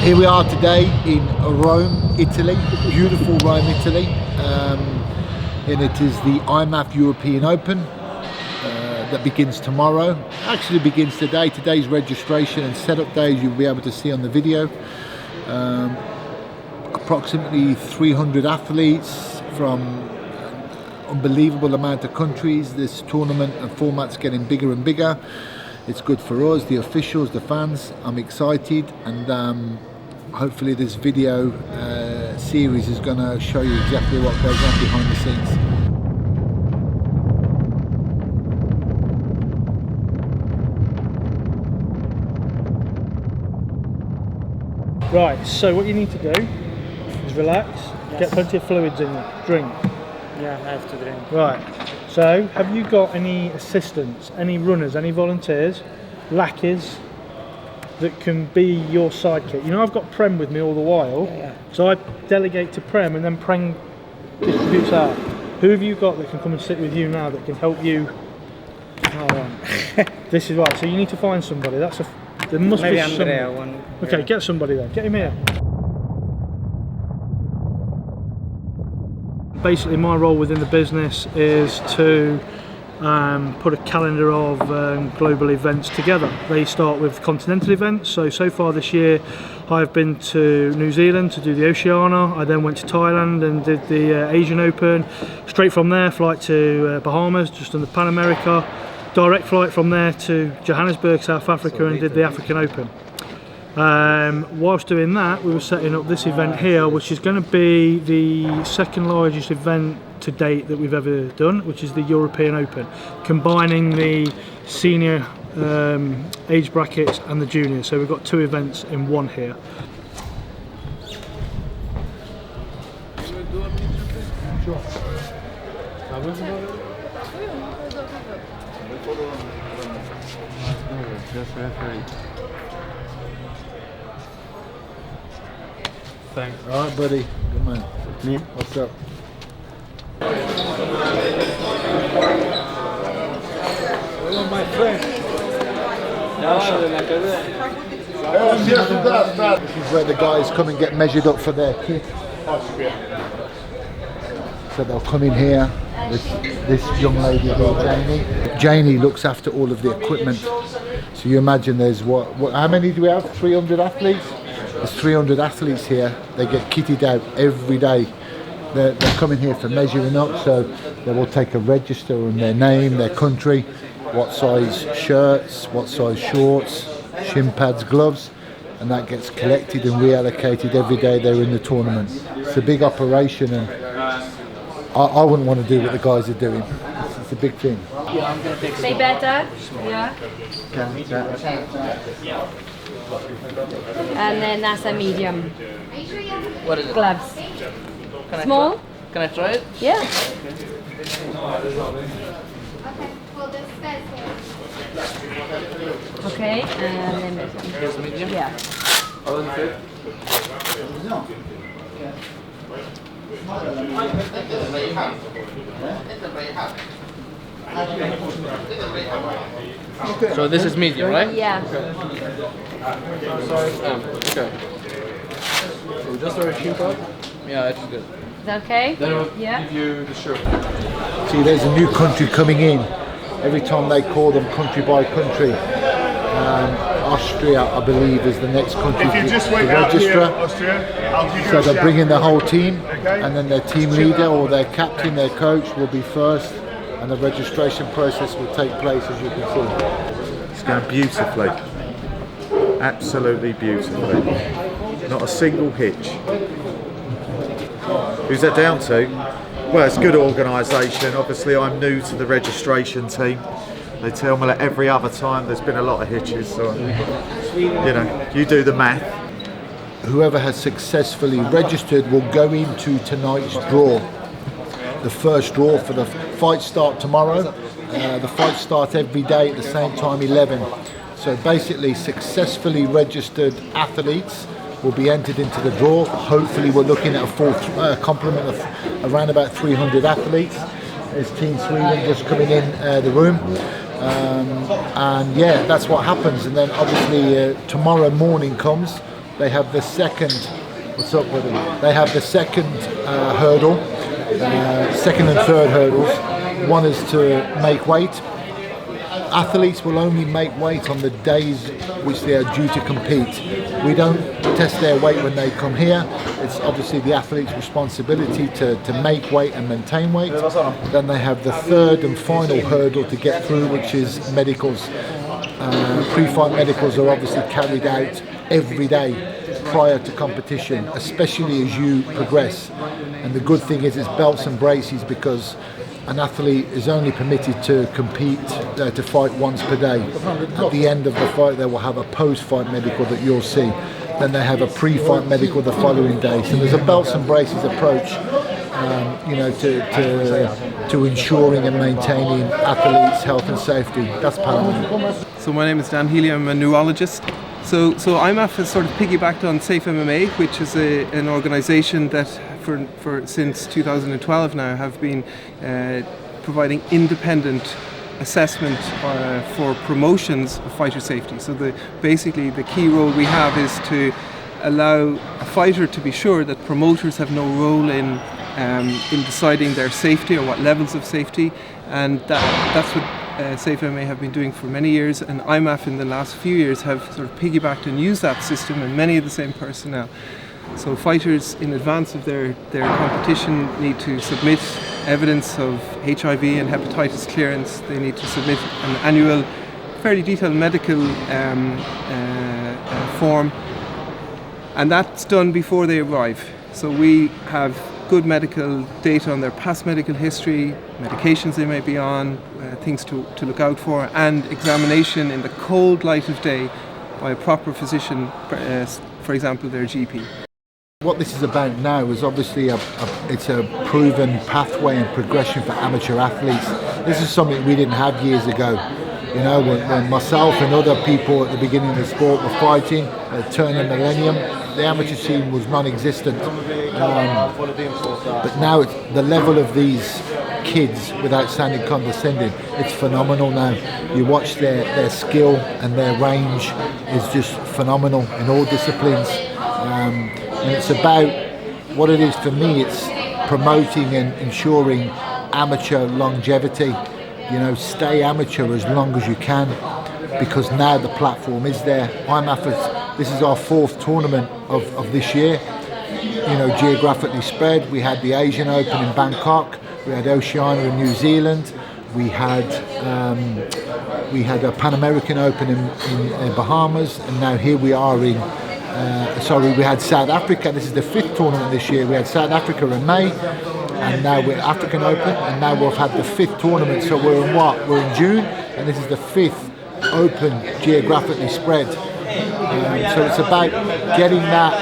Here we are today in Rome, Italy, beautiful Rome, Italy, and it is the IMMAF European Open that begins tomorrow. Actually begins today. Today's registration and setup days you'll be able to see on the video. Approximately 300 athletes from unbelievable amount of countries. This tournament and format's getting bigger and bigger. It's good for us, the officials, the fans. I'm excited, and hopefully this video series is going to show you exactly what goes on behind the scenes. Right, so what you need to do is relax, get plenty of fluids in you, drink. Yeah, I have to drink. Right, so have you got any assistants, any runners, any volunteers, lackeys that can be your sidekick? You know, I've got Prem with me all the while, so I delegate to Prem and then Prem distributes out. Who have you got that can come and sit with you now that can help you? Oh, right. This is right, so you need to find somebody. There must Maybe be Andrea somebody. one. Okay, Yeah. get somebody there, get him here. Basically my role within the business is to put a calendar of global events together. They start with continental events, so far this year I've been to New Zealand to do the Oceania. I then went to Thailand and did the Asian Open. Straight from there, flight to Bahamas, just on the Pan America. Direct flight from there to Johannesburg, South Africa, and did the African Open. Whilst doing that, we were setting up this event here, which is going to be the second largest event to date that we've ever done, which is the European Open, combining the senior age brackets and the juniors. So we've got two events in one here. Thanks. All right, buddy. Good man. Me? What's up? Hello, my friend. This is where the guys come and get measured up for their kit. So they'll come in here. This young lady here, Janie. Janie looks after all of the equipment. So you imagine there's how many do we have? 300 athletes? There's 300 athletes here. They get kitted out every day. They're coming here for measuring up, so they will take a register on their name, their country, what size shirts, what size shorts, shin pads, gloves, and that gets collected and reallocated every day they're in the tournament. It's a big operation, and I wouldn't want to do what the guys are doing. It's a big thing. Say better, yeah. And then that's a medium. What is it? Gloves. Can I Small? Can I try it? Yeah. Okay, and then Yes, medium. yeah. How is it? So this is medium, right? Yeah. Okay. So just a shin pad? Yeah, it's good. Is that okay? Then I'll Yeah. give you the shirt. See, there's a new country coming in. Every time they call them country by country. Austria, I believe, is the next country If you just to wait out here, register. Austria, I'll give you So a they're shout. bringing the whole team, Okay. and then their team leader or their captain, their coach will be first, and the registration process will take place, as you can see. It's going beautifully, absolutely beautifully. Not a single hitch. Who's that down to? Well, it's good organisation. Obviously, I'm new to the registration team. They tell me that every other time there's been a lot of hitches, so you know, you do the math. Whoever has successfully registered will go into tonight's draw. The first draw for the fights start tomorrow. The fights start every day at the same time, 11. So basically, successfully registered athletes will be entered into the draw. Hopefully, we're looking at a full complement of around about 300 athletes. There's Team Sweden just coming in the room. And yeah, that's what happens. And then obviously tomorrow morning comes they have the second. What's up with them? They have the second hurdle, second and third hurdles. One is to make weight. Athletes will only make weight on the days which they are due to compete. We don't test their weight when they come here. It's obviously the athlete's responsibility to make weight and maintain weight. Then they have the third and final hurdle to get through, which is medicals. Pre-fight medicals are obviously carried out every day prior to competition, especially as you progress. And the good thing is it's belts and braces, because an athlete is only permitted to compete, to fight once per day. At the end of the fight, they will have a post-fight medical that you'll see. Then they have a pre-fight medical the following day. So there's a belts and braces approach, to ensuring and maintaining athletes' health and safety. That's paramount. So my name is Dan Healy. I'm a neurologist. So IMMAF has sort of piggybacked on Safe MMA, which is an organisation that for since 2012 now have been providing independent assessment for promotions of fighter safety. So basically the key role we have is to allow a fighter to be sure that promoters have no role in deciding their safety or what levels of safety, and that's what Safe MMA have been doing for many years, and IMMAF in the last few years have sort of piggybacked and used that system and many of the same personnel. So fighters in advance of their competition need to submit evidence of HIV and hepatitis clearance. They need to submit an annual, fairly detailed medical form, and that's done before they arrive. So we have good medical data on their past medical history, medications they may be on, things to look out for, and examination in the cold light of day by a proper physician, for example their GP. What this is about now is obviously it's a proven pathway and progression for amateur athletes. This is something we didn't have years ago. You know, when myself and other people at the beginning of the sport were fighting, turn of millennium, the amateur scene was non-existent. But now the level of these kids, without sounding condescending, it's phenomenal now. You watch their skill and their range is just phenomenal in all disciplines. And it's about what it is for me, it's promoting and ensuring amateur longevity. You know, stay amateur as long as you can, because now the platform is there. This is our fourth tournament of this year. You know, geographically spread. We had the Asian Open in Bangkok, we had Oceania in New Zealand, we had a Pan American Open in Bahamas, and now here we are in we had South Africa. This is the fifth tournament this year. We had South Africa in May, and now we're African Open, and now we've had the fifth tournament. So we're in what? We're in June, and this is the fifth Open geographically spread. So it's about getting that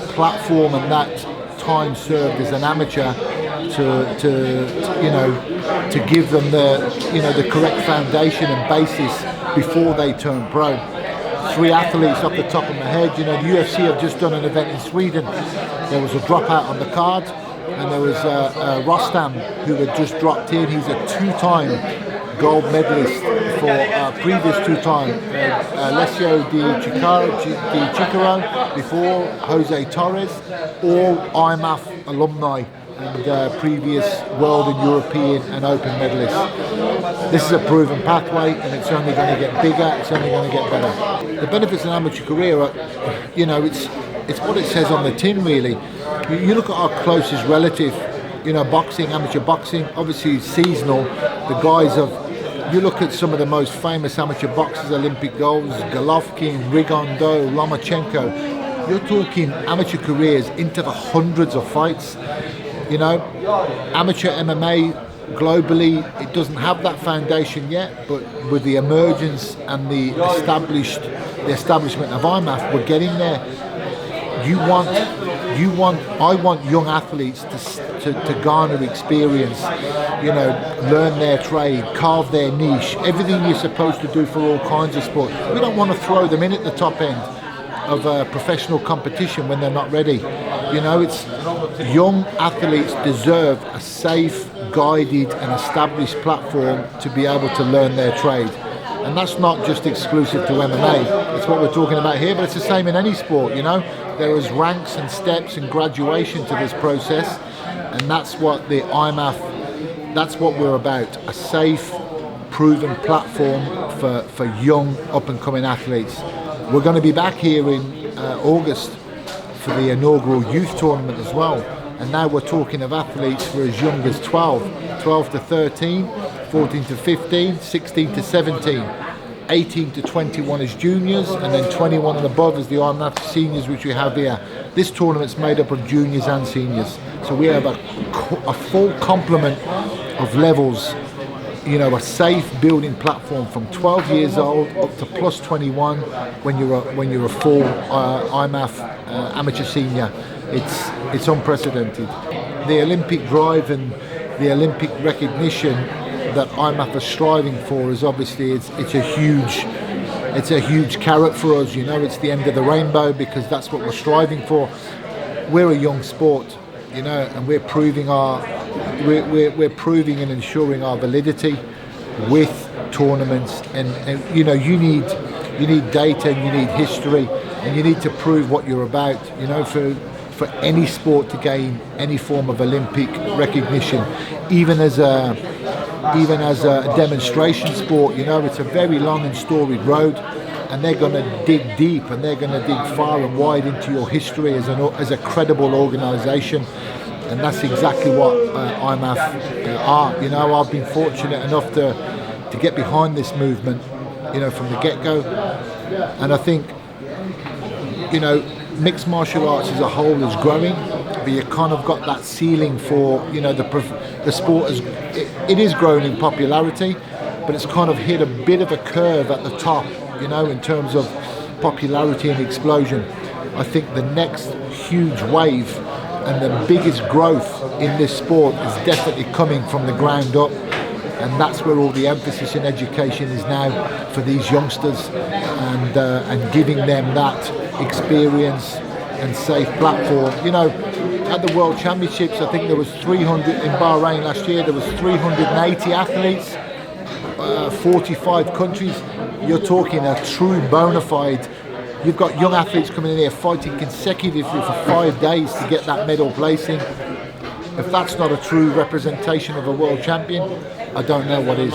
platform and that time served as an amateur to give them the correct foundation and basis before they turn pro. 3 athletes off the top of my head. You know, the UFC have just done an event in Sweden. There was a dropout on the card, and there was Rostam, who had just dropped in. He's a 2-time gold medalist for previous 2-time Alessio Di Cicaro before, Jose Torres, all IMMAF alumni and previous world and European and Open medalists. This is a proven pathway, and it's only going to get bigger, it's only going to get better. The benefits of an amateur career are, it's what it says on the tin really. You look at our closest relative, boxing, amateur boxing, obviously seasonal. The guys you look at some of the most famous amateur boxers, Olympic golds, Golovkin, Rigondeaux, Lomachenko. You're talking amateur careers into the hundreds of fights. Amateur MMA globally, it doesn't have that foundation yet, but with the emergence and the establishment of IMMAF, we're getting there. I want young athletes to garner experience, learn their trade, carve their niche, everything you're supposed to do for all kinds of sport. We don't want to throw them in at the top end of a professional competition when they're not ready. It's young athletes deserve a safe, guided and established platform to be able to learn their trade. And that's not just exclusive to MMA. It's what we're talking about here, but it's the same in any sport, you know. There is ranks and steps and graduation to this process, and that's what the IMMAF, that's what we're about, a safe, proven platform for young, up-and-coming athletes. We're going to be back here in August for the inaugural youth tournament as well, and now we're talking of athletes for as young as 12 to 13, 14 to 15, 16 to 17, 18 to 21 as juniors, and then 21 and above as the IMMAF seniors, which we have here. This tournament's made up of juniors and seniors, so we have a full complement of levels, you know, a safe building platform from 12 years old up to plus 21 when you're a full IMMAF amateur senior. It's unprecedented. The Olympic drive and the Olympic recognition that IMMAF are striving for is obviously it's a huge carrot for us. You know, it's the end of the rainbow because that's what we're striving for. We're a young sport, you know, and we're proving and ensuring our validity with tournaments, and you know, you need data and you need history and you need to prove what you're about, you know, for any sport to gain any form of Olympic recognition, even as a demonstration sport. You know, it's a very long and storied road, and they're going to dig deep and they're going to dig far and wide into your history as a credible organisation. And that's exactly what IMMAF are. You know, I've been fortunate enough to get behind this movement, you know, from the get-go. And I think, you know, mixed martial arts as a whole is growing, but you kind of got that ceiling for, you know, the sport it is growing in popularity, but it's kind of hit a bit of a curve at the top, you know, in terms of popularity and explosion. I think the next huge wave and the biggest growth in this sport is definitely coming from the ground up, and that's where all the emphasis in education is now for these youngsters, and giving them that experience and safe platform. You know, at the World Championships, I think there was 300 in Bahrain last year. There was 380 athletes, 45 countries. You're talking a true bona fide. You've got young athletes coming in here fighting consecutively for 5 days to get that medal placing. If that's not a true representation of a world champion, I don't know what is.